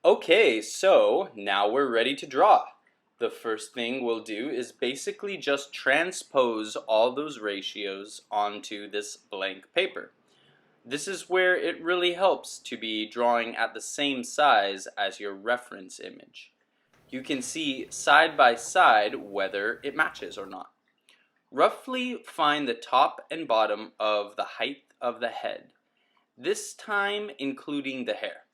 Okay, so now we're ready to draw. The first thing we'll do is basically just transpose all those ratios onto this blank paper. This is where it really helps to be drawing at the same size as your reference image. You can see side by side whether it matches or not. Roughly find the top and bottom of the height of the head, this time including the hair.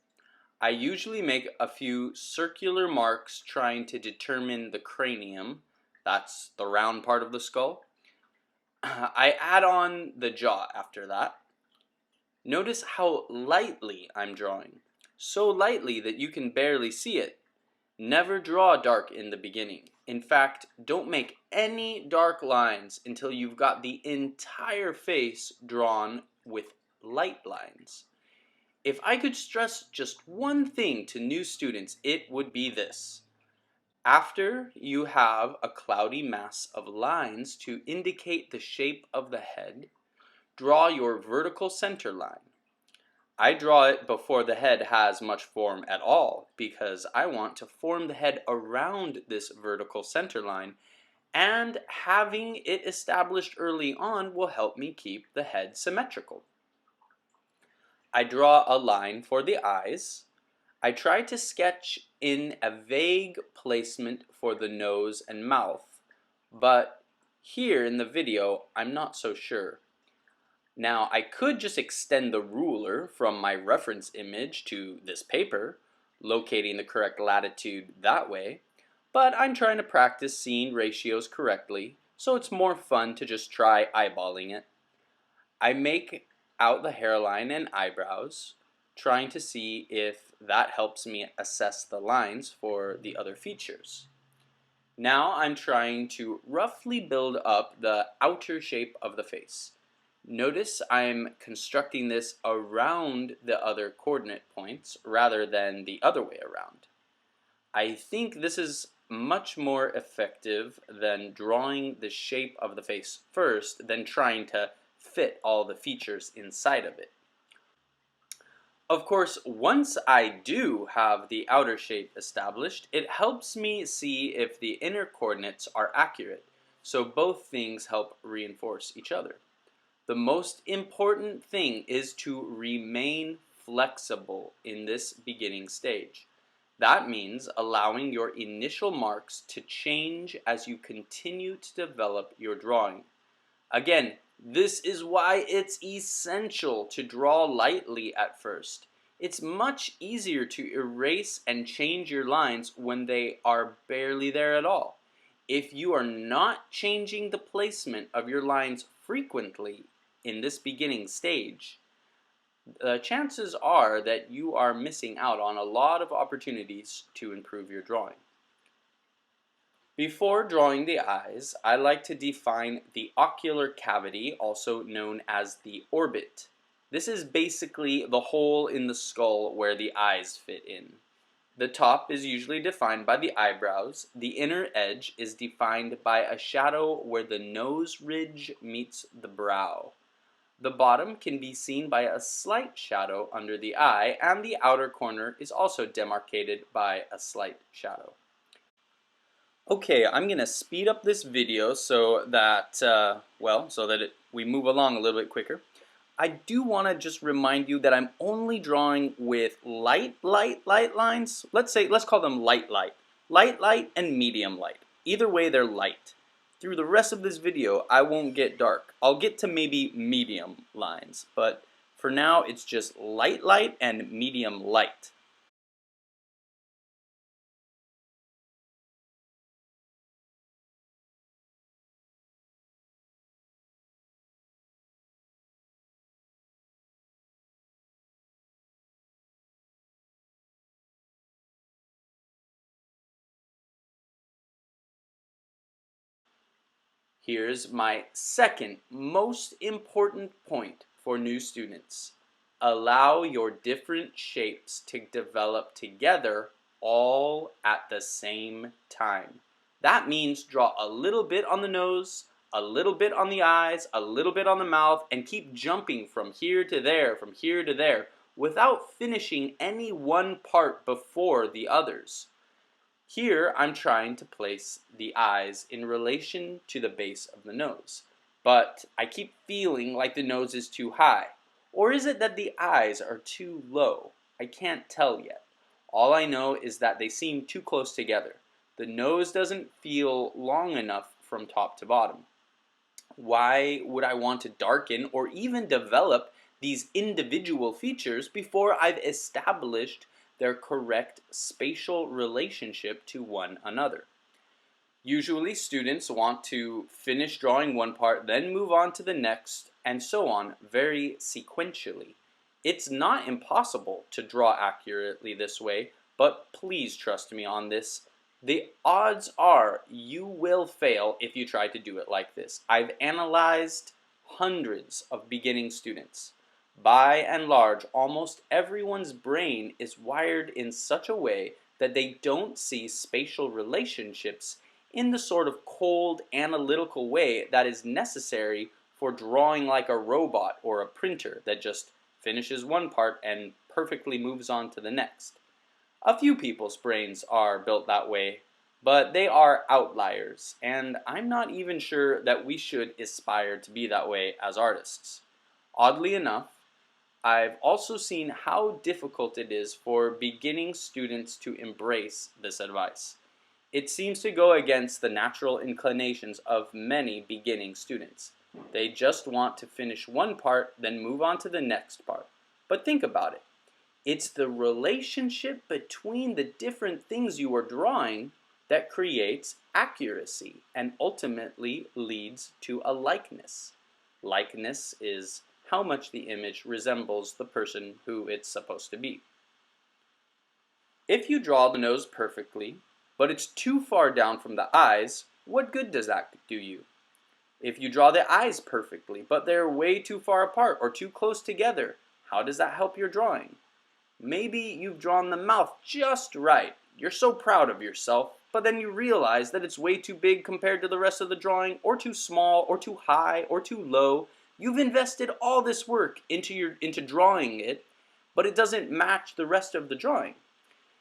I usually make a few circular marks trying to determine the cranium, that's the round part of the skull. I add on the jaw after that. Notice how lightly I'm drawing, so lightly that you can barely see it. Never draw dark in the beginning. In fact, don't make any dark lines until you've got the entire face drawn with light lines. If I could stress just one thing to new students, it would be this. After you have a cloudy mass of lines to indicate the shape of the head, draw your vertical center line. I draw it before the head has much form at all because I want to form the head around this vertical center line, and having it established early on will help me keep the head symmetrical. I draw a line for the eyes. I try to sketch in a vague placement for the nose and mouth, but here in the video I'm not so sure. Now I could just extend the ruler from my reference image to this paper, locating the correct latitude that way, but I'm trying to practice seeing ratios correctly, so it's more fun to just try eyeballing it. I make out the hairline and eyebrows, trying to see if that helps me assess the lines for the other features. Now I'm trying to roughly build up the outer shape of the face. Notice I'm constructing this around the other coordinate points rather than the other way around. I think this is much more effective than drawing the shape of the face first, than trying to fit all the features inside of it. Of course, once I do have the outer shape established, it helps me see if the inner coordinates are accurate, so both things help reinforce each other. The most important thing is to remain flexible in this beginning stage. That means allowing your initial marks to change as you continue to develop your drawing. Again, this is why it's essential to draw lightly at first. It's much easier to erase and change your lines when they are barely there at all. If you are not changing the placement of your lines frequently in this beginning stage, the chances are that you are missing out on a lot of opportunities to improve your drawing. Before drawing the eyes, I like to define the ocular cavity, also known as the orbit. This is basically the hole in the skull where the eyes fit in. The top is usually defined by the eyebrows. The inner edge is defined by a shadow where the nose ridge meets the brow. The bottom can be seen by a slight shadow under the eye, and the outer corner is also demarcated by a slight shadow. Okay, I'm going to speed up this video so that, we move along a little bit quicker. I do want to just remind you that I'm only drawing with light lines. Let's call them light, and medium light. Either way, they're light. Through the rest of this video, I won't get dark. I'll get to maybe medium lines, but for now, it's just light and medium light. Here's my second most important point for new students. Allow your different shapes to develop together all at the same time. That means draw a little bit on the nose, a little bit on the eyes, a little bit on the mouth, and keep jumping from here to there, without finishing any one part before the others. Here I'm trying to place the eyes in relation to the base of the nose, but I keep feeling like the nose is too high. Or is it that the eyes are too low? I can't tell yet. All I know is that they seem too close together. The nose doesn't feel long enough from top to bottom. Why would I want to darken or even develop these individual features before I've established their correct spatial relationship to one another? Usually students want to finish drawing one part, then move on to the next, and so on, very sequentially. It's not impossible to draw accurately this way, but please trust me on this. The odds are you will fail if you try to do it like this. I've analyzed hundreds of beginning students. By and large, almost everyone's brain is wired in such a way that they don't see spatial relationships in the sort of cold, analytical way that is necessary for drawing like a robot or a printer that just finishes one part and perfectly moves on to the next. A few people's brains are built that way, but they are outliers, and I'm not even sure that we should aspire to be that way as artists. Oddly enough, I've also seen how difficult it is for beginning students to embrace this advice. It seems to go against the natural inclinations of many beginning students. They just want to finish one part, then move on to the next part. But think about it. It's the relationship between the different things you are drawing that creates accuracy and ultimately leads to a likeness. Likeness is how much the image resembles the person who it's supposed to be. If you draw the nose perfectly, but it's too far down from the eyes, what good does that do you? If you draw the eyes perfectly, but they're way too far apart or too close together, how does that help your drawing? Maybe you've drawn the mouth just right. You're so proud of yourself, but then you realize that it's way too big compared to the rest of the drawing, or too small, or too high, or too low. You've invested all this work into drawing it, but it doesn't match the rest of the drawing.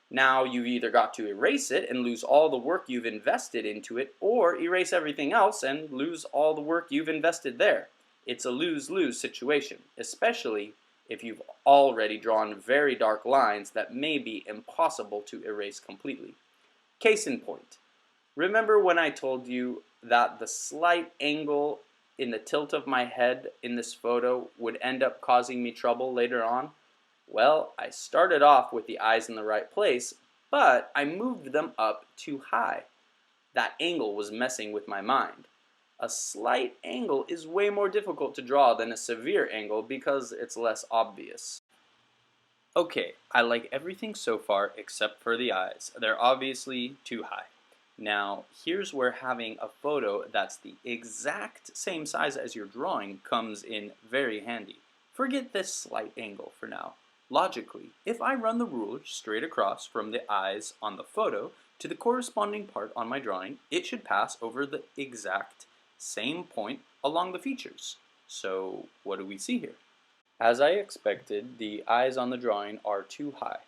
Now you've either got to erase it and lose all the work you've invested into it, or erase everything else and lose all the work you've invested there. It's a lose-lose situation, especially if you've already drawn very dark lines that may be impossible to erase completely. Case in point, remember when I told you that the slight angle in the tilt of my head in this photo would end up causing me trouble later on? Well, I started off with the eyes in the right place, but I moved them up too high. That angle was messing with my mind. A slight angle is way more difficult to draw than a severe angle because it's less obvious. Okay, I like everything so far except for the eyes. They're obviously too high. Now, here's where having a photo that's the exact same size as your drawing comes in very handy. Forget this slight angle for now. Logically, if I run the ruler straight across from the eyes on the photo to the corresponding part on my drawing, it should pass over the exact same point along the features. So, what do we see here? As I expected, the eyes on the drawing are too high.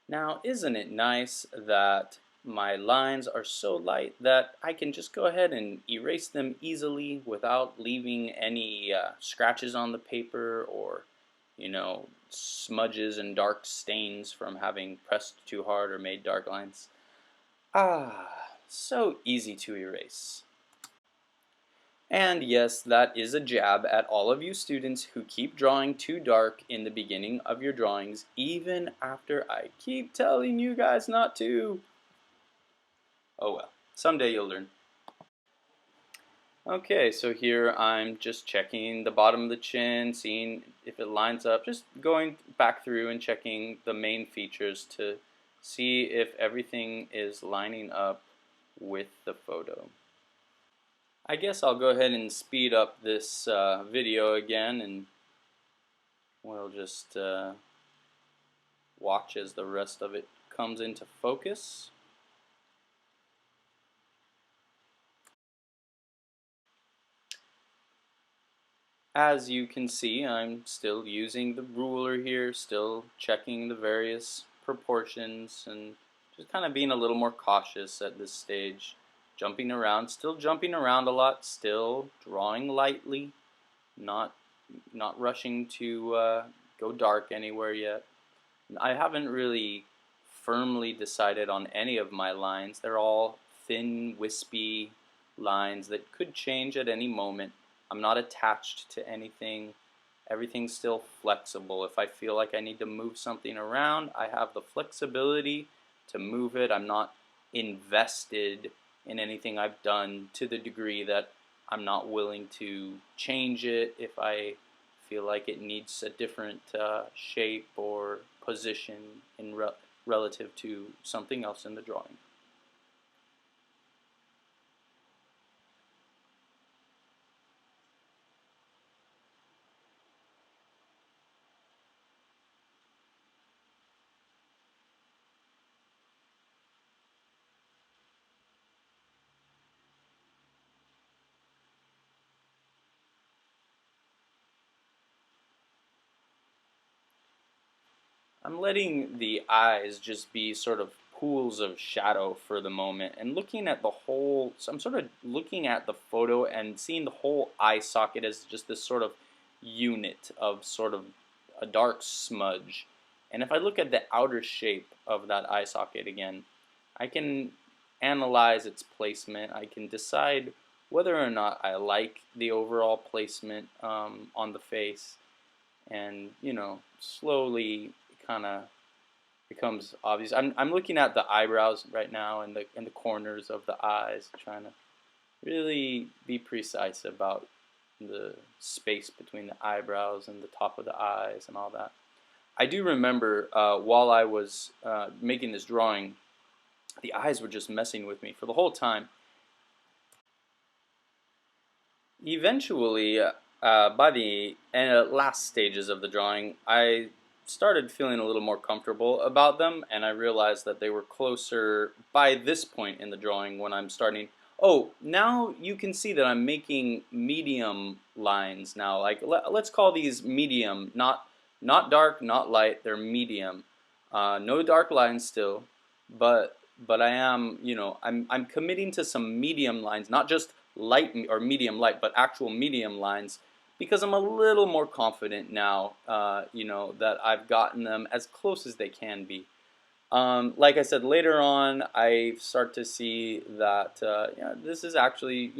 Now, isn't it nice that my lines are so light that I can just go ahead and erase them easily without leaving any scratches on the paper or, smudges and dark stains from having pressed too hard or made dark lines? Ah, so easy to erase. And yes, that is a jab at all of you students who keep drawing too dark in the beginning of your drawings, even after I keep telling you guys not to. Oh well, someday you'll learn. Okay, so here I'm just checking the bottom of the chin, seeing if it lines up, just going back through and checking the main features to see if everything is lining up with the photo. I guess I'll go ahead and speed up this video again, and we'll just watch as the rest of it comes into focus. As you can see, I'm still using the ruler here, still checking the various proportions and just kind of being a little more cautious at this stage. Jumping around, still jumping around a lot, still drawing lightly, not rushing to go dark anywhere yet. I haven't really firmly decided on any of my lines. They're all thin, wispy lines that could change at any moment. I'm not attached to anything. Everything's still flexible. If I feel like I need to move something around, I have the flexibility to move it. I'm not invested in anything I've done to the degree that I'm not willing to change it if I feel like it needs a different shape or position in relative to something else in the drawing. I'm letting the eyes just be sort of pools of shadow for the moment and looking at the whole, so I'm sort of looking at the photo and seeing the whole eye socket as just this sort of unit of sort of a dark smudge. And if I look at the outer shape of that eye socket again, I can analyze its placement. I can decide whether or not I like the overall placement on the face, and slowly kind of becomes obvious. I'm looking at the eyebrows right now and the corners of the eyes, trying to really be precise about the space between the eyebrows and the top of the eyes and all that. I do remember while I was making this drawing, the eyes were just messing with me for the whole time. Eventually, by the last stages of the drawing, I started feeling a little more comfortable about them, and I realized that they were closer by this point in the drawing when I'm starting. Oh, now you can see that I'm making medium lines now. Like let's call these medium, not dark, not light. They're medium. No dark lines still, but I am, I'm committing to some medium lines, not just light or medium light, but actual medium lines, because I'm a little more confident now, that I've gotten them as close as they can be. Like I said, later on, I start to see that this is actually,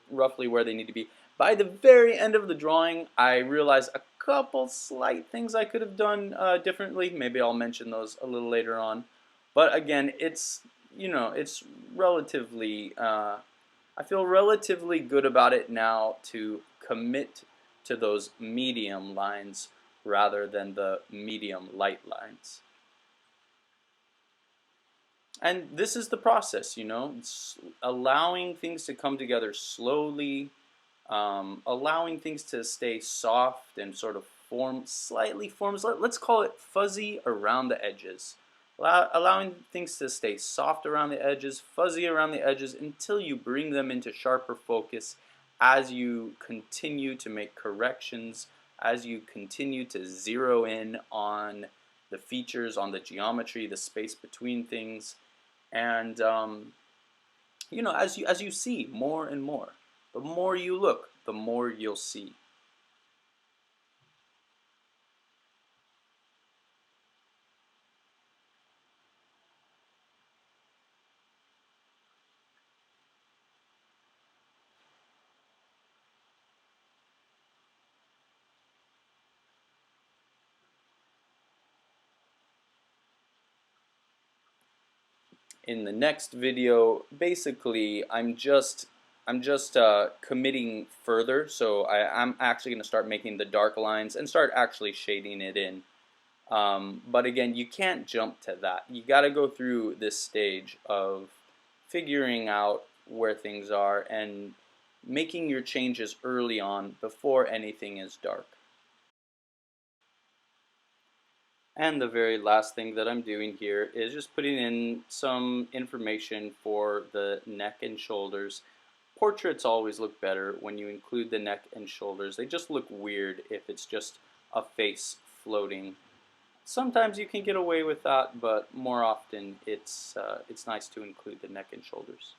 roughly where they need to be. By the very end of the drawing, I realized a couple slight things I could have done differently. Maybe I'll mention those a little later on. But again, it's relatively, I feel relatively good about it now to commit to those medium lines rather than the medium light lines. And this is the process, it's allowing things to come together slowly, allowing things to stay soft and sort of slightly forms. Let's call it fuzzy around the edges. Allowing things to stay soft around the edges, fuzzy around the edges, until you bring them into sharper focus as you continue to make corrections, as you continue to zero in on the features, on the geometry, the space between things, and as you see more and more, the more you look, the more you'll see. In the next video, basically, I'm just committing further. So I'm actually going to start making the dark lines and start actually shading it in. But again, you can't jump to that. You got to go through this stage of figuring out where things are and making your changes early on before anything is dark. And the very last thing that I'm doing here is just putting in some information for the neck and shoulders. Portraits always look better when you include the neck and shoulders. They just look weird if it's just a face floating. Sometimes you can get away with that, but more often it's nice to include the neck and shoulders.